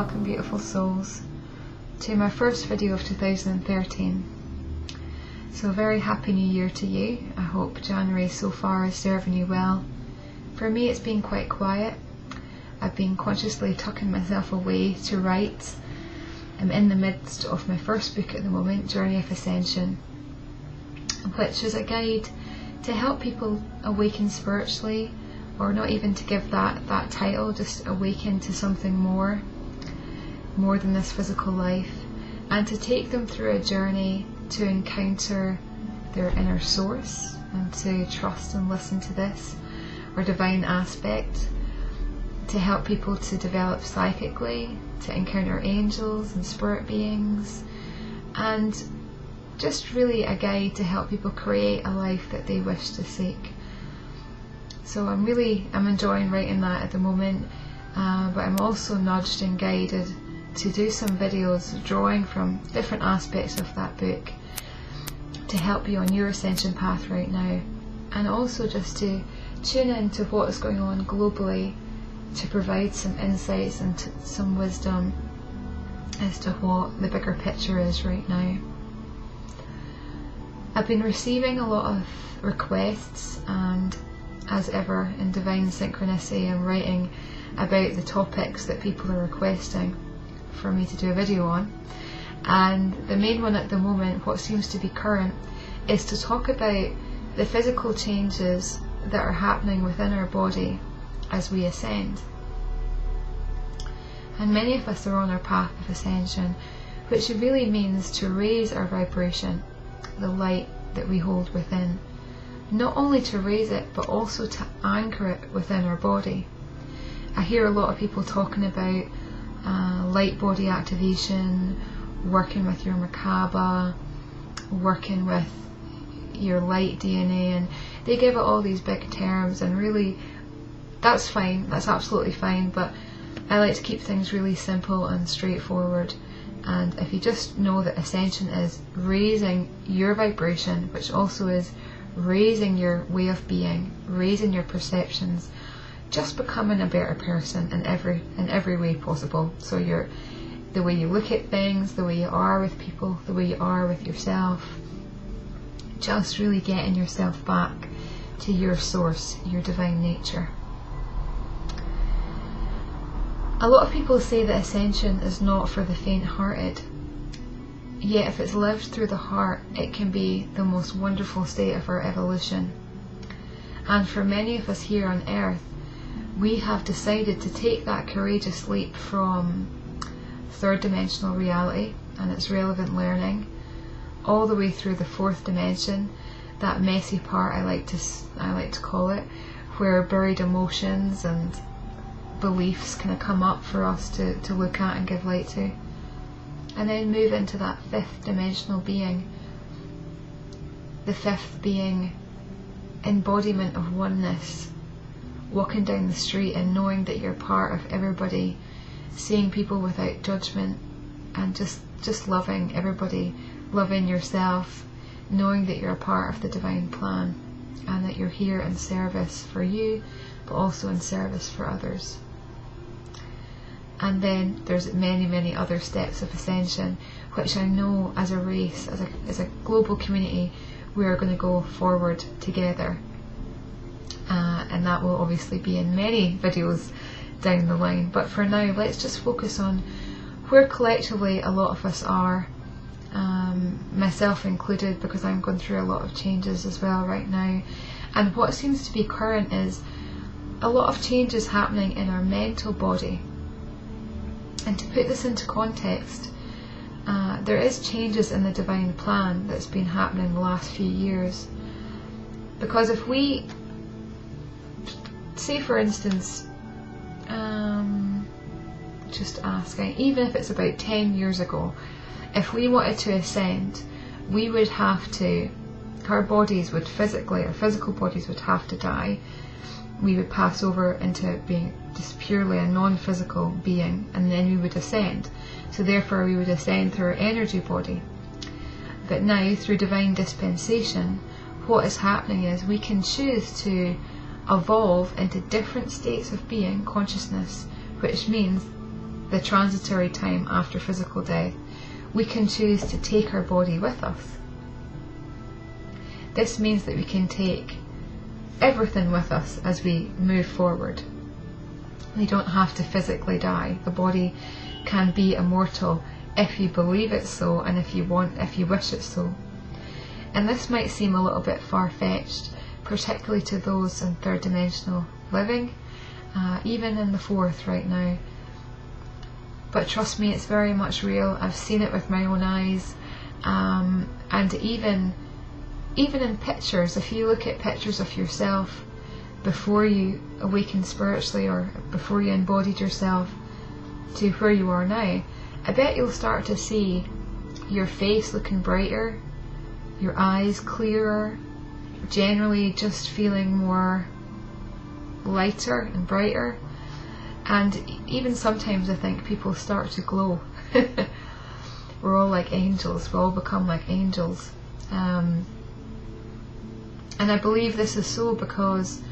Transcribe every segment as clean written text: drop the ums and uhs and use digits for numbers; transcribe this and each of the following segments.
welcome beautiful souls to my first video of 2013. So a very happy new year to you. I hope January so far is serving you well. For me it's been quite quiet. I've been consciously tucking myself away to write. I'm in the midst of my first book at the moment, Journey of Ascension, which is a guide to help people awaken spiritually, or not even to give that title, just awaken to something more than this physical life, and to take them through a journey to encounter their inner source and to trust and listen to this, or divine aspect, to help people to develop psychically, to encounter angels and spirit beings, and just really a guide to help people create a life that they wish to seek. So I'm enjoying writing that at the moment, but I'm also nudged and guided to do some videos drawing from different aspects of that book to help you on your ascension path right now, and also just to tune in to what is going on globally, to provide some insights and some wisdom as to what the bigger picture is right now. I've been receiving a lot of requests, and as ever in divine synchronicity I'm writing about the topics that people are requesting for me to do a video on, and the main one at the moment, what seems to be current, is to talk about the physical changes that are happening within our body as we ascend. And many of us are on our path of ascension, which really means to raise our vibration, the light that we hold within. Not only to raise it, but also to anchor it within our body. I hear a lot of people talking about light body activation, working with your Merkaba, working with your light DNA, and they give it all these big terms, and really that's fine, that's absolutely fine, but I like to keep things really simple and straightforward. And if you just know that ascension is raising your vibration, which also is raising your way of being, raising your perceptions, just becoming a better person in every way possible. So the way you look at things, the way you are with people, the way you are with yourself, just really getting yourself back to your source, your divine nature. A lot of people say that ascension is not for the faint-hearted, yet if it's lived through the heart, it can be the most wonderful state of our evolution. And for many of us here on earth, we have decided to take that courageous leap from third dimensional reality and its relevant learning all the way through the fourth dimension, that messy part I like to call it, where buried emotions and beliefs kind of come up for us to look at and give light to, and then move into that fifth dimensional being, the fifth being embodiment of oneness, walking down the street and knowing that you're part of everybody, seeing people without judgment, and just loving everybody, loving yourself, knowing that you're a part of the divine plan and that you're here in service for you, but also in service for others. And then there's many other steps of ascension, which I know as a race, as a global community, we are going to go forward together. And that will obviously be in many videos down the line. But for now, let's just focus on where collectively a lot of us are, myself included, because I'm going through a lot of changes as well right now. And what seems to be current is a lot of changes happening in our mental body. And to put this into context, there is changes in the divine plan that's been happening the last few years. Because if we, say for instance, just asking, even if it's about 10 years ago, if we wanted to ascend, we would have to, our physical bodies would have to die. We would pass over into being just purely a non-physical being, and then we would ascend. So therefore we would ascend through our energy body. But now, through divine dispensation, what is happening is we can choose to evolve into different states of being, consciousness, which means the transitory time after physical death, we can choose to take our body with us. This means that we can take everything with us as we move forward. We don't have to physically die. The body can be immortal if you believe it so, and if you wish it so. And this might seem a little bit far-fetched, particularly to those in third dimensional living, even in the fourth right now. But trust me, it's very much real. I've seen it with my own eyes, and even in pictures. If you look at pictures of yourself before you awakened spiritually, or before you embodied yourself to where you are now, I bet you'll start to see your face looking brighter, your eyes clearer, generally just feeling more lighter and brighter. And even sometimes I think people start to glow. We're all like angels. We all become like angels. And I believe this is so because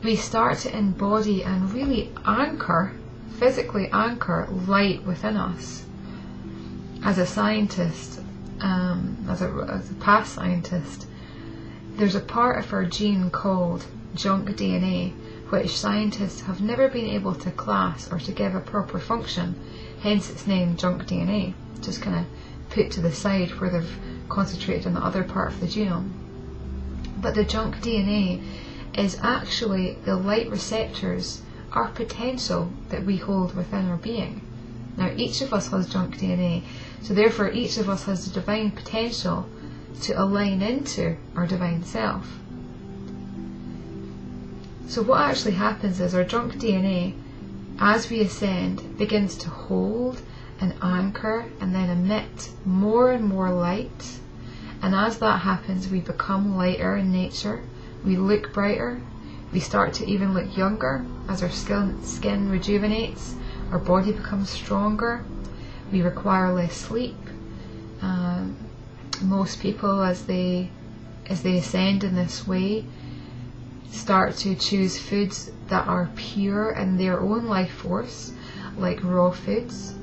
we start to embody and really anchor, physically anchor light within us. As a scientist, as a past scientist, there's a part of our gene called junk DNA, which scientists have never been able to class or to give a proper function, hence its name junk DNA, just kind of put to the side where they've concentrated on the other part of the genome. But the junk DNA is actually the light receptors, our potential that we hold within our being. Now each of us has junk DNA, so therefore each of us has the divine potential to align into our divine self. So what actually happens is our junk DNA, as we ascend, begins to hold and anchor and then emit more and more light. And as that happens, we become lighter in nature, we look brighter, we start to even look younger as our skin rejuvenates, our body becomes stronger, we require less sleep. Most people, as they ascend in this way, start to choose foods that are pure in their own life force, like raw foods.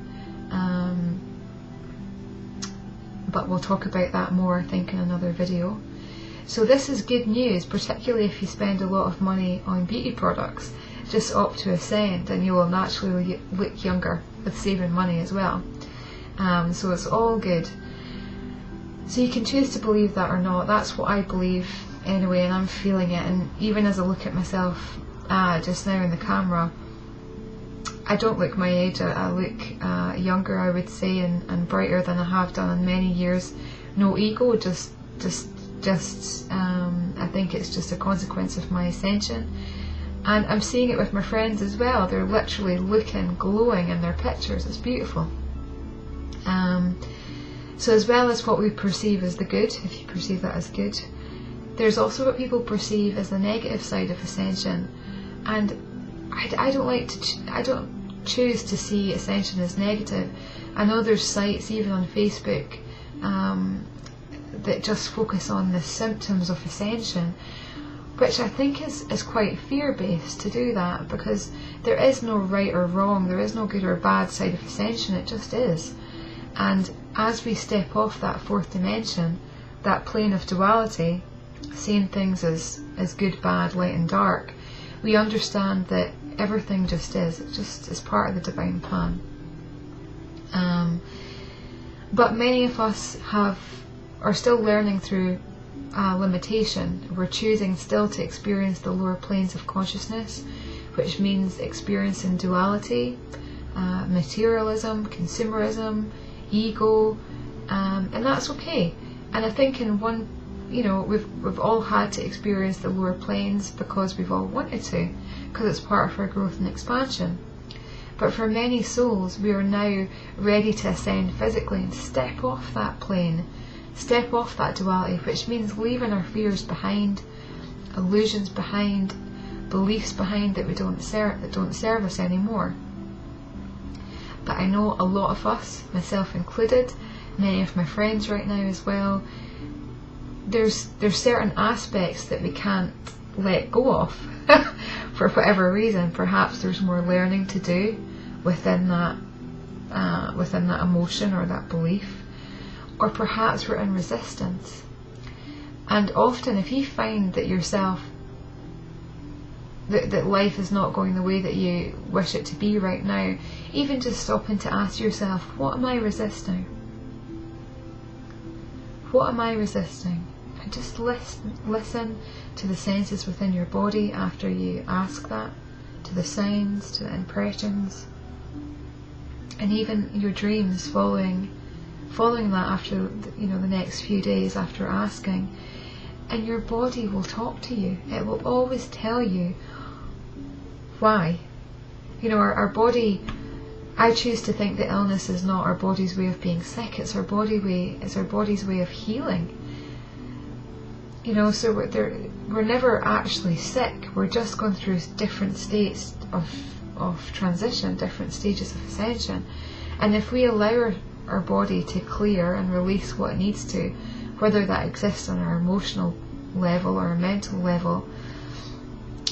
But we'll talk about that more, I think, in another video. So this is good news, particularly if you spend a lot of money on beauty products. Just opt to ascend and you will naturally look younger with saving money as well. So it's all good. So you can choose to believe that or not. That's what I believe anyway, and I'm feeling it. And even as I look at myself just now in the camera, I don't look my age. I look younger, I would say, and brighter than I have done in many years. No ego, just I think it's just a consequence of my ascension. And I'm seeing it with my friends as well. They're literally looking glowing in their pictures. It's beautiful. So as well as what we perceive as the good, if you perceive that as good, there's also what people perceive as the negative side of ascension. And I don't choose to see ascension as negative. I know there's sites even on Facebook that just focus on the symptoms of ascension, which I think is quite fear-based to do that, because there is no right or wrong, there is no good or bad side of ascension, it just is. And as we step off that fourth dimension, that plane of duality, seeing things as good, bad, light and dark, we understand that everything just is. It just is part of the divine plan. But many of us are still learning through limitation. We're choosing still to experience the lower planes of consciousness, which means experiencing duality, materialism, consumerism, ego, and that's okay. And I think in one, we've all had to experience the lower planes because we've all wanted to, because it's part of our growth and expansion. But for many souls, we are now ready to ascend physically and step off that plane, step off that duality, which means leaving our fears behind, illusions behind, beliefs behind that don't serve us anymore. But I know a lot of us, myself included, many of my friends right now as well, there's certain aspects that we can't let go of for whatever reason. Perhaps there's more learning to do, within that emotion or that belief, or perhaps we're in resistance. And often, if you find that yourself, that life is not going the way that you wish it to be right now, even just stopping to ask yourself, what am I resisting? What am I resisting? And just listen to the senses within your body after you ask that, to the sounds, to the impressions, and even your dreams following that after the next few days after asking. And your body will talk to you. It will always tell you why. Our body, I choose to think that illness is not our body's way of being sick, it's our body's way of healing. So we're never actually sick, we're just going through different states of transition, different stages of ascension. And if we allow our body to clear and release what it needs to, whether that exists on our emotional level or a mental level,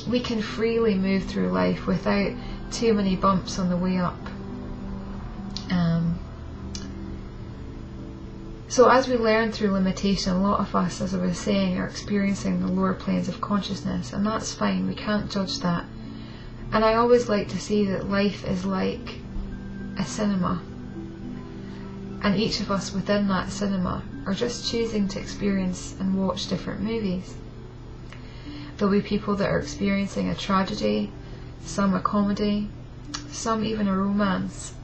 we can freely move through life without too many bumps on the way up. So as we learn through limitation, a lot of us, as I was saying, are experiencing the lower planes of consciousness, and that's fine, we can't judge that. And I always like to see that life is like a cinema, and each of us within that cinema are just choosing to experience and watch different movies. There'll be people that are experiencing a tragedy, some a comedy, some even a romance.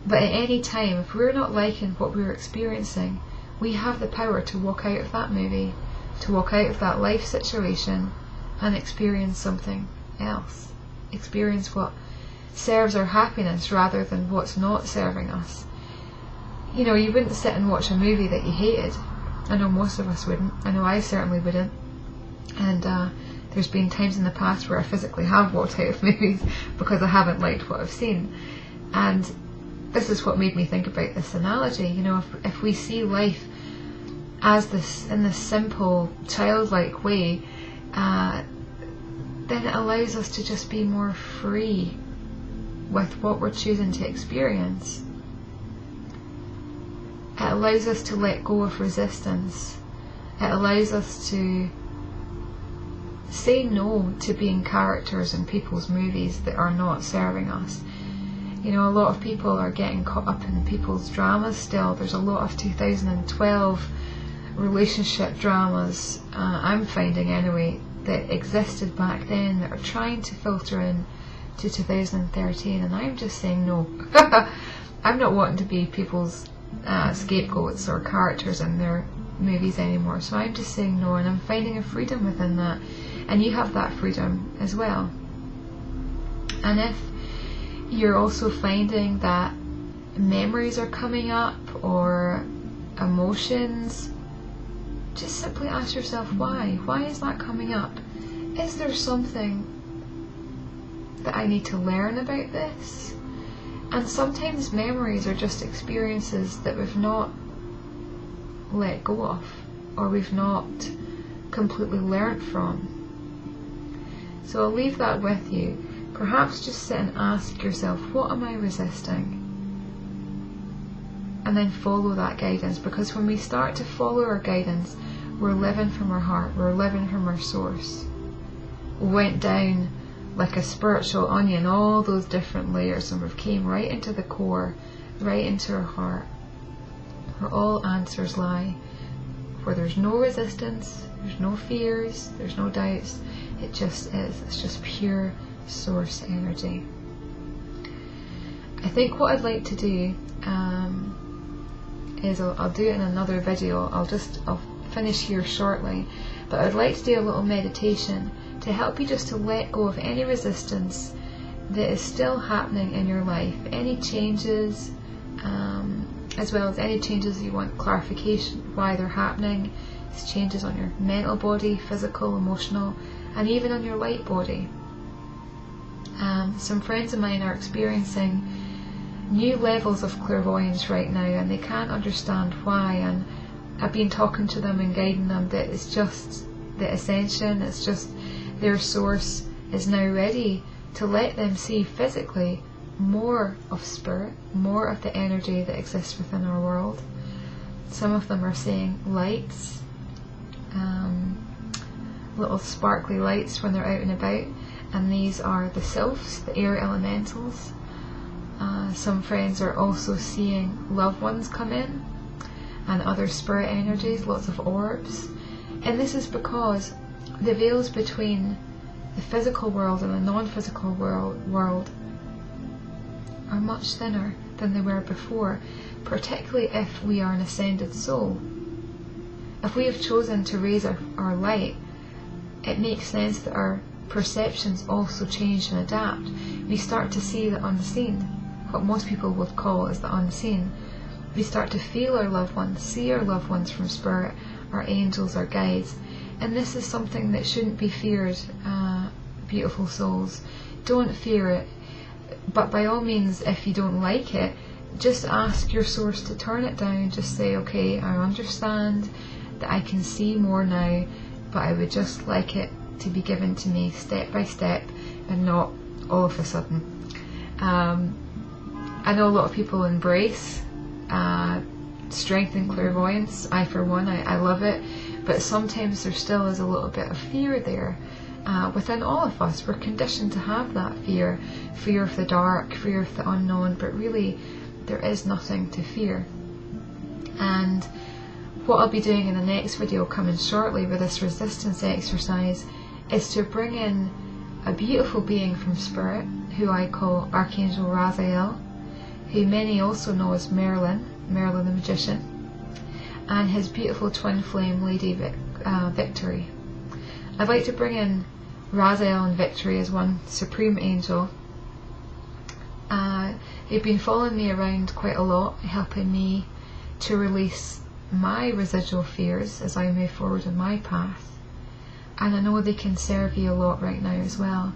But at any time, if we're not liking what we're experiencing, we have the power to walk out of that movie, to walk out of that life situation and experience something else. Experience what serves our happiness rather than what's not serving us. You wouldn't sit and watch a movie that you hated. I know most of us wouldn't. I know I certainly wouldn't. And there's been times in the past where I physically have walked out of movies because I haven't liked what I've seen. And this is what made me think about this analogy. If we see life as this, in this simple, childlike way, then it allows us to just be more free with what we're choosing to experience. It allows us to let go of resistance. It allows us to say no to being characters in people's movies that are not serving us. A lot of people are getting caught up in people's dramas still. There's a lot of 2012 relationship dramas, I'm finding anyway, that existed back then that are trying to filter in to 2013, and I'm just saying no. I'm not wanting to be people's scapegoats or characters in their movies anymore, so I'm just saying no, and I'm finding a freedom within that, and you have that freedom as well. And if you're also finding that memories are coming up or emotions, just simply ask yourself why. Why is that coming up? Is there something that I need to learn about this? And sometimes memories are just experiences that we've not let go of, or we've not completely learnt from. So I'll leave that with you. Perhaps just sit and ask yourself, what am I resisting? And then follow that guidance, because when we start to follow our guidance, we're living from our heart, we're living from our source. We went down like a spiritual onion, all those different layers, and we've came right into the core, right into our heart, where all answers lie, where there's no resistance, there's no fears, there's no doubts. It just is. It's just pure source energy. I think what I'd like to do is I'll do it in another video. I'll finish here shortly, but I'd like to do a little meditation to help you just to let go of any resistance that is still happening in your life, any changes, as well as any changes you want clarification why they're happening. It's changes on your mental body, physical, emotional, and even on your light body. Some friends of mine are experiencing new levels of clairvoyance right now, and they can't understand why, and I've been talking to them and guiding them that it's just the ascension, it's just their source is now ready to let them see physically more of spirit, more of the energy that exists within our world. Some of them are seeing lights, little sparkly lights when they're out and about, and these are the sylphs, the air elementals. Some friends are also seeing loved ones come in and other spirit energies, lots of orbs. And this is because the veils between the physical world and the non-physical world are much thinner than they were before, particularly if we are an ascended soul. If we have chosen to raise our light, it makes sense that our perceptions also change and adapt. We start to see the unseen, what most people would call as the unseen. We start to feel our loved ones, see our loved ones from spirit, our angels, our guides, and this is something that shouldn't be feared, beautiful souls. Don't fear it, but by all means, if you don't like it, just ask your source to turn it down. Just say, okay, I understand that I can see more now, but I would just like it to be given to me step by step and not all of a sudden. I know a lot of people embrace strength and clairvoyance. I for one, I love it, but sometimes there still is a little bit of fear there. Within all of us, we're conditioned to have that fear of the dark, fear of the unknown, but really there is nothing to fear. And what I'll be doing in the next video coming shortly with this resistance exercise is to bring in a beautiful being from spirit who I call Archangel Raziel, who many also know as Merlin the Magician, and his beautiful twin flame Lady Victory. I'd like to bring in Raziel and Victory as one supreme angel. They've been following me around quite a lot, helping me to release my residual fears as I move forward on my path, and I know they can serve you a lot right now as well.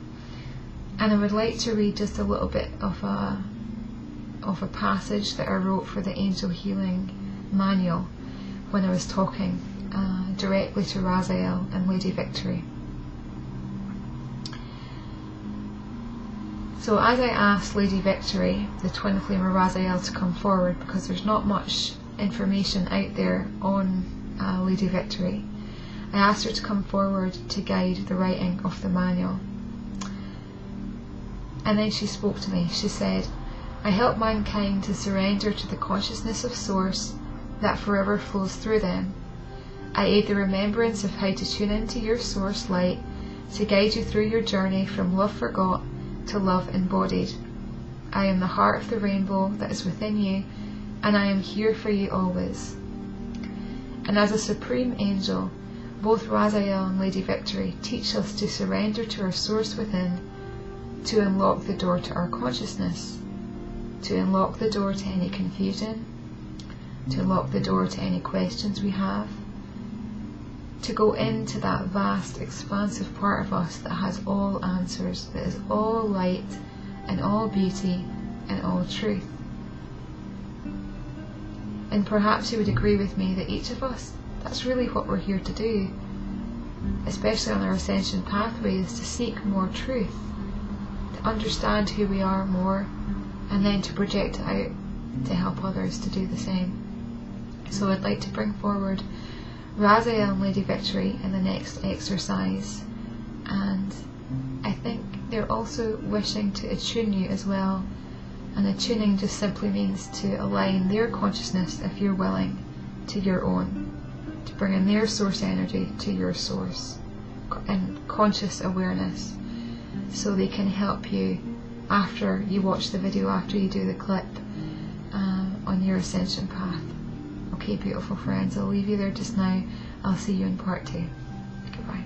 And I would like to read just a little bit of a passage that I wrote for the Angel Healing Manual when I was talking directly to Raziel and Lady Victory. So as I asked Lady Victory, the twin flame of Raziel, to come forward, because there's not much information out there on Lady Victory, I asked her to come forward to guide the writing of the manual. And then she spoke to me. She said, I help mankind to surrender to the consciousness of Source that forever flows through them. I aid the remembrance of how to tune into your Source light to guide you through your journey from love forgot to love embodied. I am the heart of the rainbow that is within you, and I am here for you always. And as a supreme angel, both Raziel and Lady Victory teach us to surrender to our Source within, to unlock the door to our consciousness, to unlock the door to any confusion, to unlock the door to any questions we have, to go into that vast, expansive part of us that has all answers, that is all light and all beauty and all truth. And perhaps you would agree with me that each of us, that's really what we're here to do, especially on our ascension pathway, is to seek more truth, to understand who we are more, and then to project it out to help others to do the same. So I'd like to bring forward Raziel and Lady Victory in the next exercise, and I think they're also wishing to attune you as well, and attuning just simply means to align their consciousness, if you're willing, to your own, to bring in their source energy to your source, and conscious awareness, so they can help you after you watch the video, after you do the clip, on your ascension path. Okay, beautiful friends, I'll leave you there just now. I'll see you in part 2. Goodbye.